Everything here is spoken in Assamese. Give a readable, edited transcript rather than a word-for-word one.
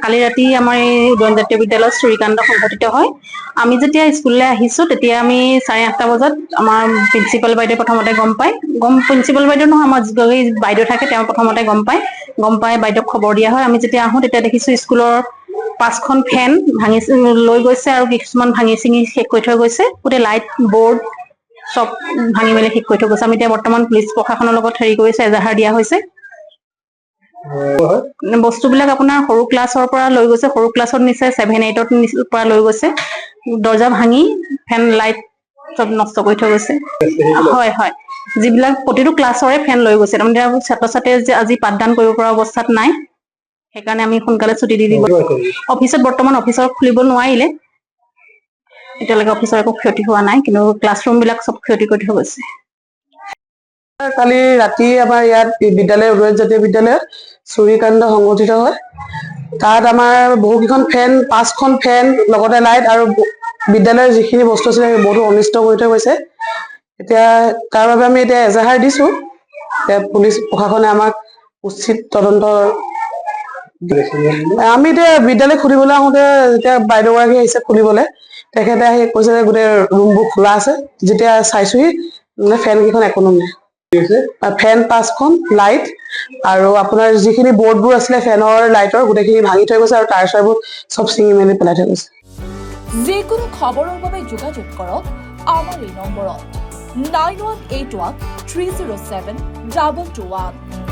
কালি ৰাতি আমাৰ এই উদয়ন জাতীয় বিদ্যালয়ত চুৰিকাণ্ড সংঘটিত হয়। আমি যেতিয়া স্কুললৈ আহিছো তেতিয়া আমি 8:30 বজাত আমাৰ প্ৰিন্সিপাল বাইদেউ প্ৰথমতে প্ৰিন্সিপাল বাইদেউ নহয়, আমাৰ যি বাইদেউ থাকে তেওঁ প্ৰথমতে গম পাই বাইদেউক খবৰ দিয়া হয়। আমি যেতিয়া আহো তেতিয়া দেখিছো স্কুলৰ 5খন ফেন ভাঙি লৈ গৈছে আৰু কিছুমান ভাঙি চিঙি শেষ কৰি থৈ গৈছে। গোটেই লাইট বৰ্ড চব ভাঙি মেলি শেষ কৰি থৈ গৈছে। আমি এতিয়া বৰ্তমান পুলিচ প্ৰশাসনৰ লগত কৰিছে, এজাহাৰ দিয়া হৈছে। বস্তুবিলাক আপোনাৰ সৰু ক্লাছৰ পৰা লৈ গৈছে, সৰু ক্লাছত নিছে, 7-8ত পৰা লৈ গৈছে। দৰ্জা ভাঙি ফেন লাইট চব নষ্ট কৰি থৈ গৈছে। হয় হয়, যিবিলাক প্ৰতিটো ক্লাছৰে ফেন লৈ গৈছে। তাৰমানে ছাত্ৰ ছাত্ৰীয়ে যে আজি পাঠদান কৰিব পৰা অৱস্থাত নাই, সেইকাৰণে আমি সোনকালে ছুটি দি দিব। অফিচত বৰ্তমান অফিচত খুলিব নোৱাৰিলে, এতিয়ালৈকে অফিচৰ একো ক্ষতি হোৱা নাই, কিন্তু ক্লাছৰুম বিলাক চব ক্ষতি কৰি থৈ গৈছে। কালি ৰাতি আমাৰ ইয়াত বিদ্যালয় উদয়ন জাতীয় বিদ্যালয়ত চুৰিকাণ্ড সংঘটিত হয়। তাত আমাৰ বহুকেইখন ফেন, 5খন ফেন লগতে লাইট আৰু বিদ্যালয়ৰ যিখিনি বস্তু আছিলে বহুতো অনিষ্ট কৰি থৈ গৈছে। এতিয়া তাৰ বাবে আমি এতিয়া এজাহাৰ দিছো। পুলিচ প্ৰশাসনে আমাক উচিত তদন্ত। আমি এতিয়া বিদ্যালয় খুলিবলৈ আহোতে যেতিয়া বাইদেউ গৰাকী আহিছে খুলিবলৈ, তেখেতে আহি কৈছে যে গোটেই ৰুমবোৰ খোলা আছে। যেতিয়া চাইছোহি ফেন কেইখন একো নাই। ফেন 5খন, লাইট আৰু আপোনাৰ যিখিনি বৰ্ডবোৰ আছিলে ফেনৰ লাইটৰ গোটেইখিনি ভাঙি থৈ গৈছে আৰু তাঁৰ চাৰবোৰ চব ছিঙি মেলি পেলাই থৈ গৈছে। যিকোনো খবৰৰ বাবে যোগাযোগ কৰক আমাৰ এই নম্বৰত 9181 307 221।